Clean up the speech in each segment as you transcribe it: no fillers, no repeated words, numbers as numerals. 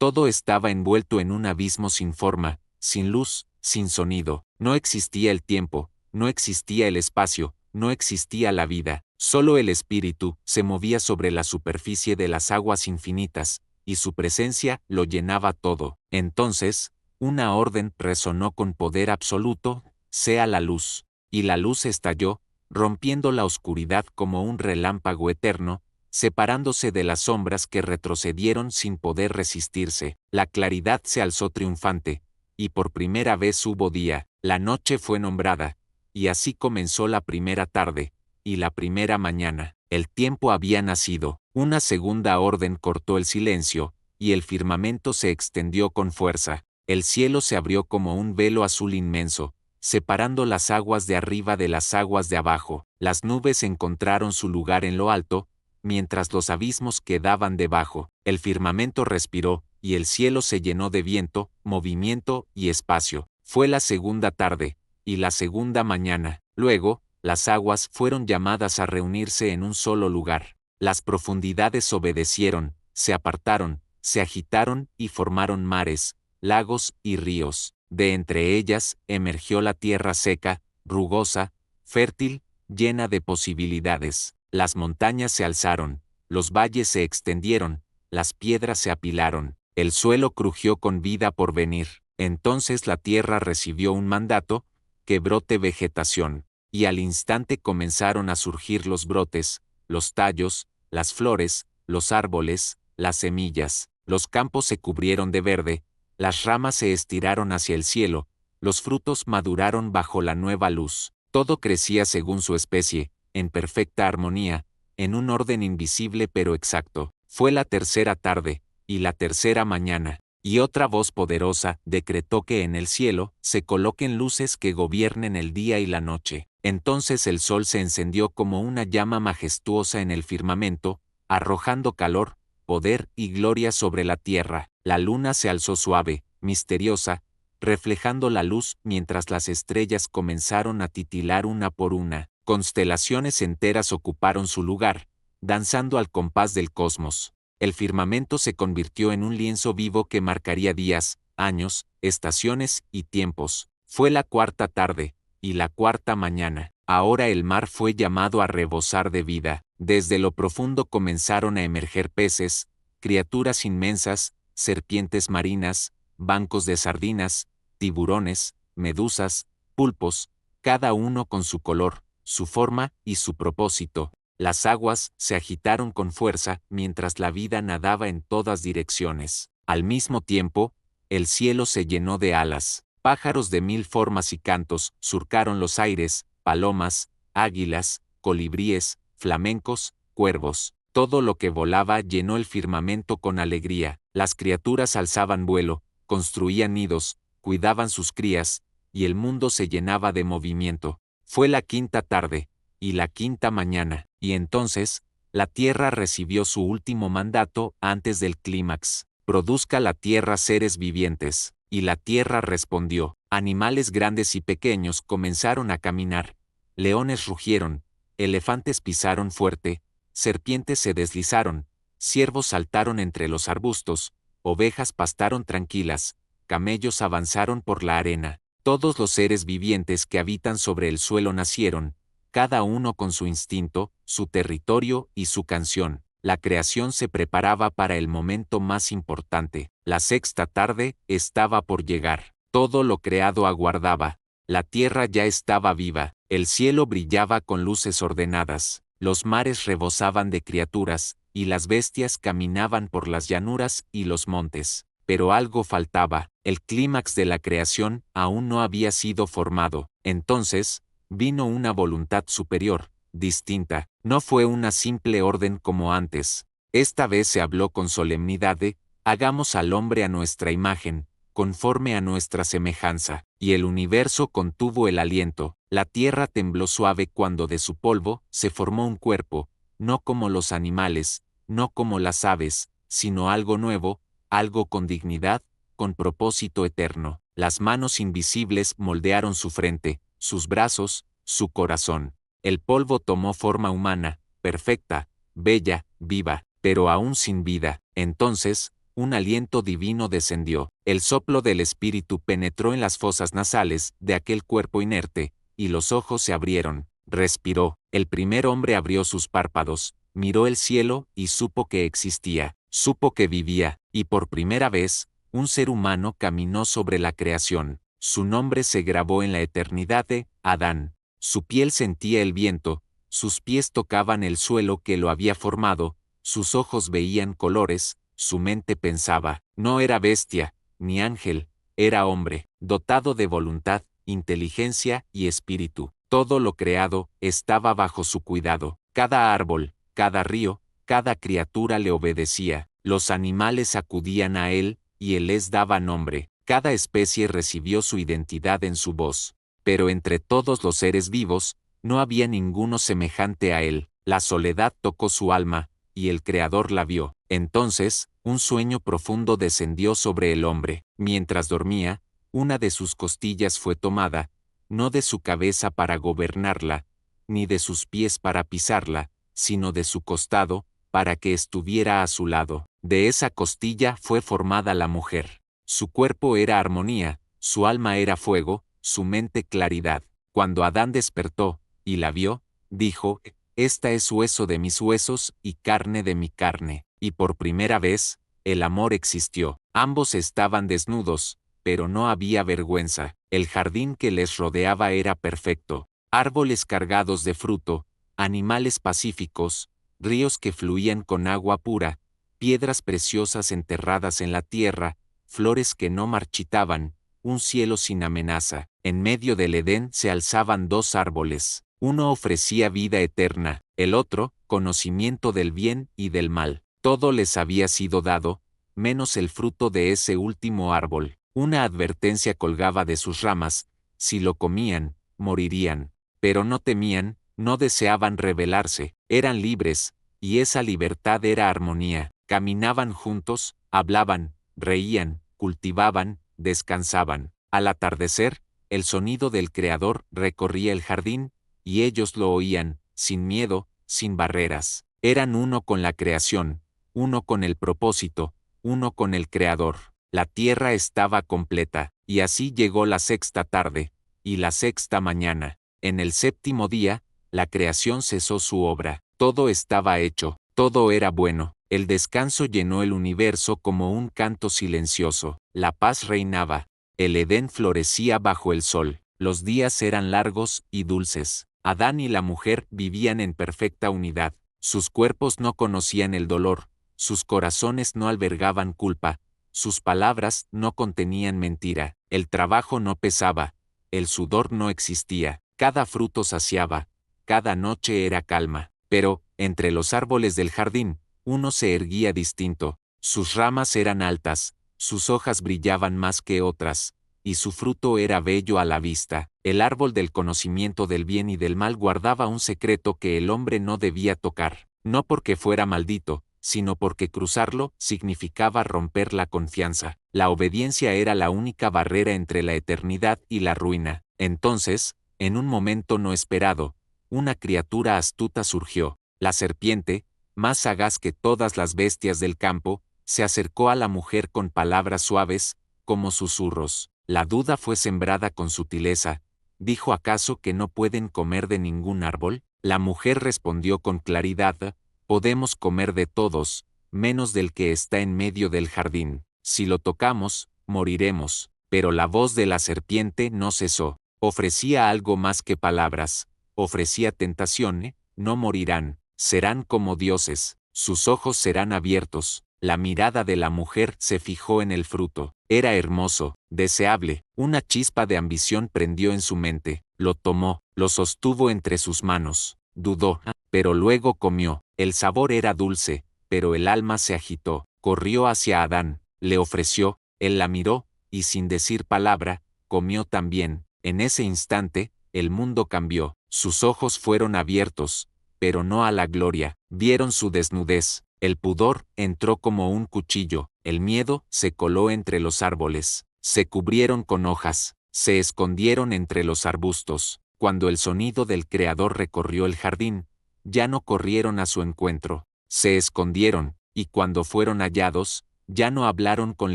Todo estaba envuelto en un abismo sin forma, sin luz, sin sonido. No existía el tiempo, no existía el espacio, no existía la vida. Solo el espíritu se movía sobre la superficie de las aguas infinitas, y su presencia lo llenaba todo. Entonces, una orden resonó con poder absoluto: sea la luz. Y la luz estalló, rompiendo la oscuridad como un relámpago eterno, separándose de las sombras que retrocedieron sin poder resistirse. La claridad se alzó triunfante, y por primera vez hubo día. La noche fue nombrada, y así comenzó la primera tarde, y la primera mañana. El tiempo había nacido. Una segunda orden cortó el silencio, y el firmamento se extendió con fuerza. El cielo se abrió como un velo azul inmenso, separando las aguas de arriba de las aguas de abajo. Las nubes encontraron su lugar en lo alto, mientras los abismos quedaban debajo. El firmamento respiró, y el cielo se llenó de viento, movimiento y espacio. Fue la segunda tarde, y la segunda mañana. Luego, las aguas fueron llamadas a reunirse en un solo lugar. Las profundidades obedecieron, se apartaron, se agitaron y formaron mares, lagos y ríos. De entre ellas emergió la tierra seca, rugosa, fértil, llena de posibilidades. Las montañas se alzaron, los valles se extendieron, las piedras se apilaron, el suelo crujió con vida por venir. Entonces la tierra recibió un mandato: que brote vegetación. Y al instante comenzaron a surgir los brotes, los tallos, las flores, los árboles, las semillas. Los campos se cubrieron de verde, las ramas se estiraron hacia el cielo, los frutos maduraron bajo la nueva luz. Todo crecía según su especie, en perfecta armonía, en un orden invisible pero exacto. Fue la tercera tarde, y la tercera mañana, y otra voz poderosa decretó que en el cielo se coloquen luces que gobiernen el día y la noche. Entonces el sol se encendió como una llama majestuosa en el firmamento, arrojando calor, poder y gloria sobre la tierra. La luna se alzó suave, misteriosa, reflejando la luz mientras las estrellas comenzaron a titilar una por una. Constelaciones enteras ocuparon su lugar, danzando al compás del cosmos. El firmamento se convirtió en un lienzo vivo que marcaría días, años, estaciones y tiempos. Fue la cuarta tarde, y la cuarta mañana. Ahora el mar fue llamado a rebosar de vida. Desde lo profundo comenzaron a emerger peces, criaturas inmensas, serpientes marinas, bancos de sardinas, tiburones, medusas, pulpos, cada uno con su color, su forma y su propósito. Las aguas se agitaron con fuerza mientras la vida nadaba en todas direcciones. Al mismo tiempo, el cielo se llenó de alas. Pájaros de mil formas y cantos surcaron los aires: palomas, águilas, colibríes, flamencos, cuervos. Todo lo que volaba llenó el firmamento con alegría. Las criaturas alzaban vuelo, construían nidos, cuidaban sus crías, y el mundo se llenaba de movimiento. Fue la quinta tarde, y la quinta mañana, y entonces, la tierra recibió su último mandato antes del clímax: produzca la tierra seres vivientes. Y la tierra respondió. Animales grandes y pequeños comenzaron a caminar. Leones rugieron, elefantes pisaron fuerte, serpientes se deslizaron, ciervos saltaron entre los arbustos, ovejas pastaron tranquilas, camellos avanzaron por la arena. Todos los seres vivientes que habitan sobre el suelo nacieron, cada uno con su instinto, su territorio y su canción. La creación se preparaba para el momento más importante. La sexta tarde estaba por llegar. Todo lo creado aguardaba. La tierra ya estaba viva. El cielo brillaba con luces ordenadas. Los mares rebosaban de criaturas, y las bestias caminaban por las llanuras y los montes. Pero algo faltaba. El clímax de la creación aún no había sido formado. Entonces, vino una voluntad superior, distinta. No fue una simple orden como antes. Esta vez se habló con solemnidad de: hagamos al hombre a nuestra imagen, conforme a nuestra semejanza. Y el universo contuvo el aliento. La tierra tembló suave cuando de su polvo se formó un cuerpo, no como los animales, no como las aves, sino algo nuevo, algo con dignidad, con propósito eterno. Las manos invisibles moldearon su frente, sus brazos, su corazón. El polvo tomó forma humana, perfecta, bella, viva, pero aún sin vida. Entonces, un aliento divino descendió. El soplo del Espíritu penetró en las fosas nasales de aquel cuerpo inerte, y los ojos se abrieron. Respiró. El primer hombre abrió sus párpados, miró el cielo y supo que existía, supo que vivía, y por primera vez, un ser humano caminó sobre la creación. Su nombre se grabó en la eternidad de Adán. Su piel sentía el viento, sus pies tocaban el suelo que lo había formado, sus ojos veían colores, su mente pensaba. No era bestia, ni ángel, era hombre, dotado de voluntad, inteligencia y espíritu. Todo lo creado estaba bajo su cuidado. Cada árbol, cada río, cada criatura le obedecía. Los animales acudían a él, y él les daba nombre. Cada especie recibió su identidad en su voz. Pero entre todos los seres vivos, no había ninguno semejante a él. La soledad tocó su alma, y el Creador la vio. Entonces, un sueño profundo descendió sobre el hombre. Mientras dormía, una de sus costillas fue tomada, no de su cabeza para gobernarla, ni de sus pies para pisarla, sino de su costado, para que estuviera a su lado. De esa costilla fue formada la mujer. Su cuerpo era armonía, su alma era fuego, su mente claridad. Cuando Adán despertó, y la vio, dijo, «Esta es hueso de mis huesos y carne de mi carne». Y por primera vez, el amor existió. Ambos estaban desnudos, pero no había vergüenza. El jardín que les rodeaba era perfecto. Árboles cargados de fruto, animales pacíficos, ríos que fluían con agua pura, piedras preciosas enterradas en la tierra, flores que no marchitaban, un cielo sin amenaza. En medio del Edén se alzaban dos árboles. Uno ofrecía vida eterna, el otro, conocimiento del bien y del mal. Todo les había sido dado, menos el fruto de ese último árbol. Una advertencia colgaba de sus ramas: si lo comían, morirían. Pero no temían, no deseaban rebelarse, eran libres, y esa libertad era armonía. Caminaban juntos, hablaban, reían, cultivaban, descansaban. Al atardecer, el sonido del Creador recorría el jardín, y ellos lo oían, sin miedo, sin barreras. Eran uno con la creación, uno con el propósito, uno con el Creador. La tierra estaba completa, y así llegó la sexta tarde, y la sexta mañana. En el séptimo día, la creación cesó su obra. Todo estaba hecho, todo era bueno. El descanso llenó el universo como un canto silencioso. La paz reinaba. El Edén florecía bajo el sol. Los días eran largos y dulces. Adán y la mujer vivían en perfecta unidad. Sus cuerpos no conocían el dolor, sus corazones no albergaban culpa, sus palabras no contenían mentira, el trabajo no pesaba, el sudor no existía, cada fruto saciaba, cada noche era calma. Pero, entre los árboles del jardín, uno se erguía distinto, sus ramas eran altas, sus hojas brillaban más que otras, y su fruto era bello a la vista. El árbol del conocimiento del bien y del mal guardaba un secreto que el hombre no debía tocar, no porque fuera maldito, sino porque cruzarlo significaba romper la confianza. La obediencia era la única barrera entre la eternidad y la ruina. Entonces, en un momento no esperado, una criatura astuta surgió. La serpiente, más sagaz que todas las bestias del campo, se acercó a la mujer con palabras suaves, como susurros. La duda fue sembrada con sutileza. ¿Dijo acaso que no pueden comer de ningún árbol? La mujer respondió con claridad: podemos comer de todos, menos del que está en medio del jardín. Si lo tocamos, moriremos. Pero la voz de la serpiente no cesó. Ofrecía algo más que palabras. Ofrecía tentación: no morirán, serán como dioses, sus ojos serán abiertos. La mirada de la mujer se fijó en el fruto. Era hermoso, deseable. Una chispa de ambición prendió en su mente. Lo tomó, lo sostuvo entre sus manos. Dudó, pero luego comió. El sabor era dulce, pero el alma se agitó. Corrió hacia Adán, le ofreció, él la miró, y sin decir palabra, comió también. En ese instante, el mundo cambió. Sus ojos fueron abiertos, pero no a la gloria. Vieron su desnudez. El pudor entró como un cuchillo, el miedo se coló entre los árboles, se cubrieron con hojas, se escondieron entre los arbustos. Cuando el sonido del Creador recorrió el jardín, ya no corrieron a su encuentro, se escondieron, y cuando fueron hallados, ya no hablaron con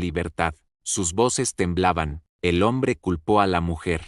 libertad, sus voces temblaban, el hombre culpó a la mujer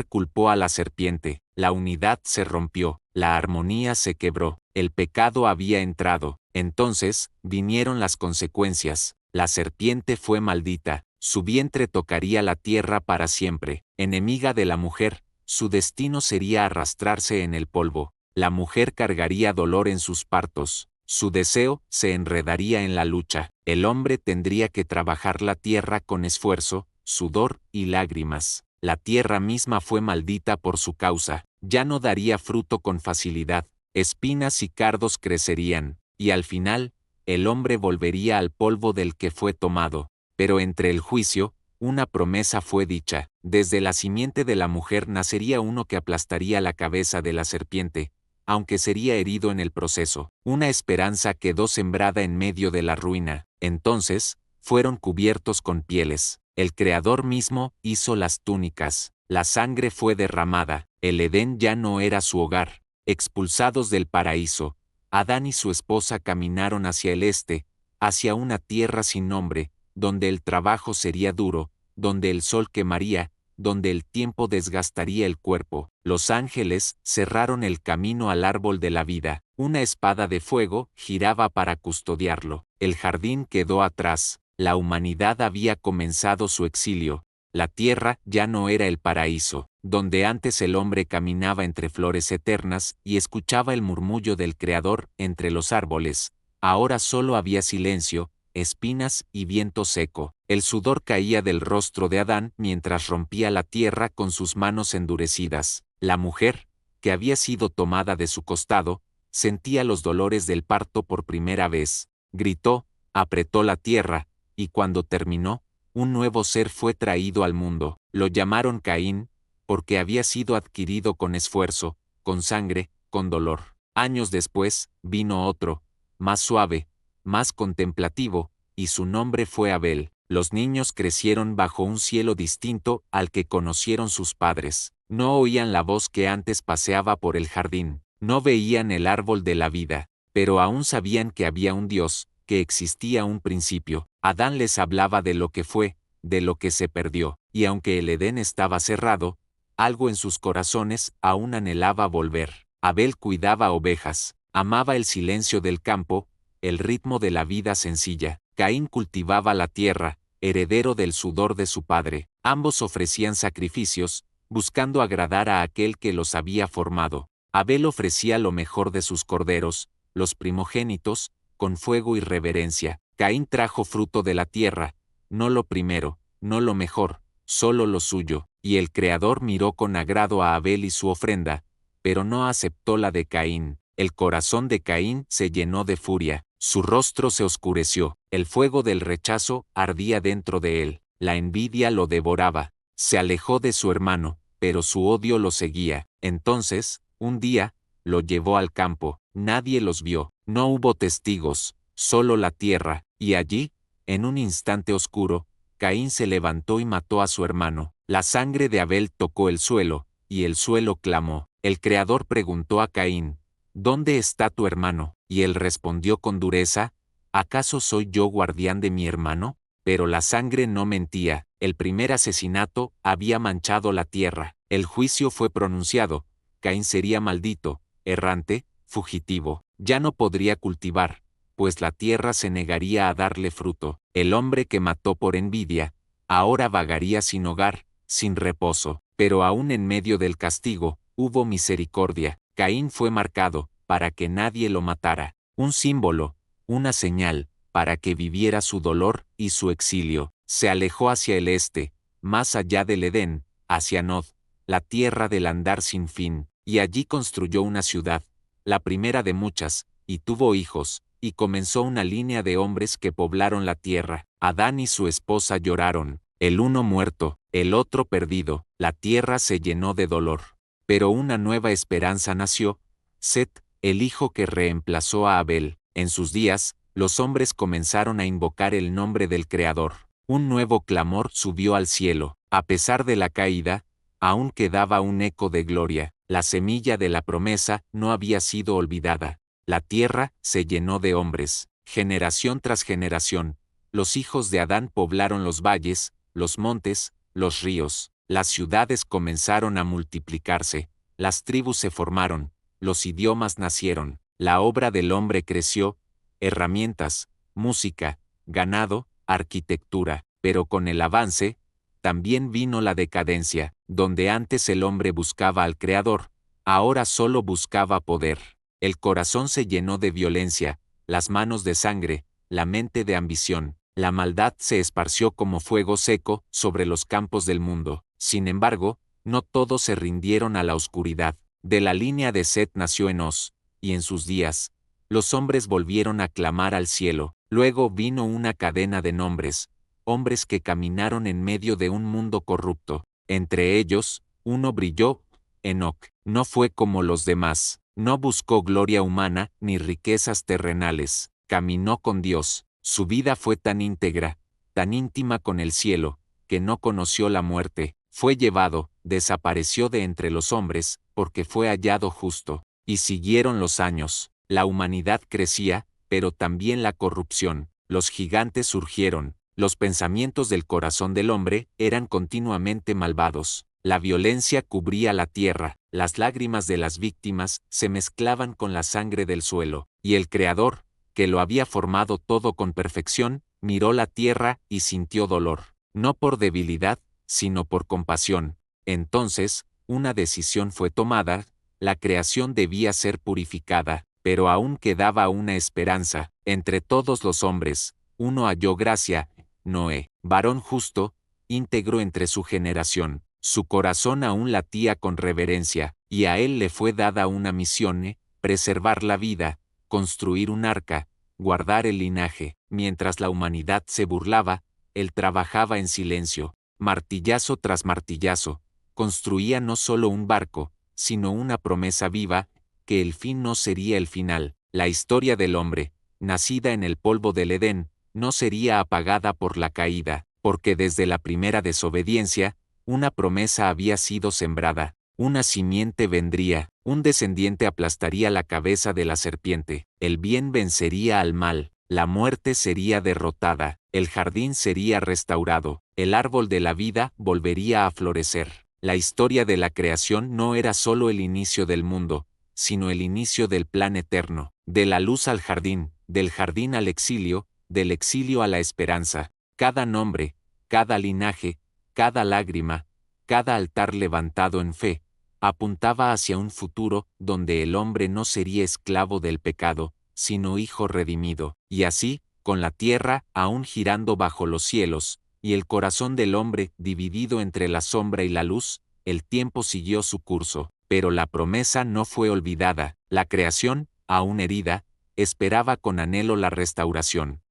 culpó a la serpiente, la unidad se rompió, la armonía se quebró, el pecado había entrado, entonces, vinieron las consecuencias, la serpiente fue maldita, su vientre tocaría la tierra para siempre, enemiga de la mujer, su destino sería arrastrarse en el polvo, la mujer cargaría dolor en sus partos, su deseo se enredaría en la lucha, el hombre tendría que trabajar la tierra con esfuerzo, sudor y lágrimas. La tierra misma fue maldita por su causa, ya no daría fruto con facilidad, espinas y cardos crecerían, y al final, el hombre volvería al polvo del que fue tomado. Pero entre el juicio, una promesa fue dicha, desde la simiente de la mujer nacería uno que aplastaría la cabeza de la serpiente, aunque sería herido en el proceso. Una esperanza quedó sembrada en medio de la ruina. Entonces, fueron cubiertos con pieles. El Creador mismo hizo las túnicas. La sangre fue derramada. El Edén ya no era su hogar. Expulsados del paraíso, Adán y su esposa caminaron hacia el este, hacia una tierra sin nombre, donde el trabajo sería duro, donde el sol quemaría, donde el tiempo desgastaría el cuerpo. Los ángeles cerraron el camino al árbol de la vida. Una espada de fuego giraba para custodiarlo. El jardín quedó atrás. La humanidad había comenzado su exilio. La tierra ya no era el paraíso, donde antes el hombre caminaba entre flores eternas y escuchaba el murmullo del Creador entre los árboles. Ahora solo había silencio, espinas y viento seco. El sudor caía del rostro de Adán mientras rompía la tierra con sus manos endurecidas. La mujer, que había sido tomada de su costado, sentía los dolores del parto por primera vez. Gritó, apretó la tierra, y cuando terminó, un nuevo ser fue traído al mundo. Lo llamaron Caín, porque había sido adquirido con esfuerzo, con sangre, con dolor. Años después, vino otro, más suave, más contemplativo, y su nombre fue Abel. Los niños crecieron bajo un cielo distinto al que conocieron sus padres. No oían la voz que antes paseaba por el jardín, no veían el árbol de la vida, pero aún sabían que había un Dios, que existía un principio. Adán les hablaba de lo que fue, de lo que se perdió, y aunque el Edén estaba cerrado, algo en sus corazones aún anhelaba volver. Abel cuidaba ovejas, amaba el silencio del campo, el ritmo de la vida sencilla. Caín cultivaba la tierra, heredero del sudor de su padre. Ambos ofrecían sacrificios, buscando agradar a aquel que los había formado. Abel ofrecía lo mejor de sus corderos, los primogénitos, con fuego y reverencia. Caín trajo fruto de la tierra, no lo primero, no lo mejor, solo lo suyo, y el Creador miró con agrado a Abel y su ofrenda, pero no aceptó la de Caín. El corazón de Caín se llenó de furia, su rostro se oscureció, el fuego del rechazo ardía dentro de él, la envidia lo devoraba, se alejó de su hermano, pero su odio lo seguía. Entonces, un día, lo llevó al campo, nadie los vio, no hubo testigos, solo la tierra, y allí, en un instante oscuro, Caín se levantó y mató a su hermano. La sangre de Abel tocó el suelo, y el suelo clamó. El Creador preguntó a Caín, ¿dónde está tu hermano? Y él respondió con dureza, ¿acaso soy yo guardián de mi hermano? Pero la sangre no mentía, el primer asesinato había manchado la tierra, el juicio fue pronunciado, Caín sería maldito, errante, fugitivo, ya no podría cultivar, pues la tierra se negaría a darle fruto. El hombre que mató por envidia, ahora vagaría sin hogar, sin reposo, pero aún en medio del castigo, hubo misericordia. Caín fue marcado, para que nadie lo matara, un símbolo, una señal, para que viviera su dolor y su exilio. Se alejó hacia el este, más allá del Edén, hacia Nod, la tierra del andar sin fin, y allí construyó una ciudad, la primera de muchas, y tuvo hijos, y comenzó una línea de hombres que poblaron la tierra. Adán y su esposa lloraron, el uno muerto, el otro perdido, la tierra se llenó de dolor. Pero una nueva esperanza nació, Set, el hijo que reemplazó a Abel. En sus días, los hombres comenzaron a invocar el nombre del Creador. Un nuevo clamor subió al cielo. A pesar de la caída, aún quedaba un eco de gloria. La semilla de la promesa no había sido olvidada. La tierra se llenó de hombres, generación tras generación, Los hijos de Adán poblaron los valles, los montes, los ríos, las ciudades comenzaron a multiplicarse, las tribus se formaron, los idiomas nacieron, la obra del hombre creció, herramientas, música, ganado, arquitectura, pero con el avance, también vino la decadencia, donde antes el hombre buscaba al Creador, ahora solo buscaba poder. El corazón se llenó de violencia, las manos de sangre, la mente de ambición. La maldad se esparció como fuego seco sobre los campos del mundo. Sin embargo, no todos se rindieron a la oscuridad. De la línea de Set nació Enos, y en sus días, los hombres volvieron a clamar al cielo. Luego vino una cadena de nombres, hombres que caminaron en medio de un mundo corrupto. Entre ellos, uno brilló, Enoc. No fue como los demás, no buscó gloria humana ni riquezas terrenales. Caminó con Dios. Su vida fue tan íntegra, tan íntima con el cielo, que no conoció la muerte. Fue llevado, desapareció de entre los hombres, porque fue hallado justo. Y siguieron los años. La humanidad crecía, pero también la corrupción. Los gigantes surgieron. Los pensamientos del corazón del hombre eran continuamente malvados. La violencia cubría la tierra. Las lágrimas de las víctimas se mezclaban con la sangre del suelo. Y el Creador, que lo había formado todo con perfección, miró la tierra y sintió dolor, no por debilidad, sino por compasión. Entonces, una decisión fue tomada, la creación debía ser purificada, pero aún quedaba una esperanza. Entre todos los hombres, uno halló gracia, Noé, varón justo, íntegro entre su generación. Su corazón aún latía con reverencia, y a él le fue dada una misión, preservar la vida, construir un arca, guardar el linaje. Mientras la humanidad se burlaba, él trabajaba en silencio, martillazo tras martillazo, construía no solo un barco, sino una promesa viva, que el fin no sería el final. La historia del hombre, nacida en el polvo del Edén, no sería apagada por la caída, porque desde la primera desobediencia, una promesa había sido sembrada. Una simiente vendría, un descendiente aplastaría la cabeza de la serpiente, el bien vencería al mal, la muerte sería derrotada, el jardín sería restaurado, el árbol de la vida volvería a florecer. La historia de la creación no era solo el inicio del mundo, sino el inicio del plan eterno, de la luz al jardín, del jardín al exilio, del exilio a la esperanza. Cada nombre, cada linaje, cada lágrima, cada altar levantado en fe, apuntaba hacia un futuro donde el hombre no sería esclavo del pecado, sino hijo redimido. Y así, con la tierra aún girando bajo los cielos, y el corazón del hombre dividido entre la sombra y la luz, el tiempo siguió su curso. Pero la promesa no fue olvidada. La creación, aún herida, esperaba con anhelo la restauración.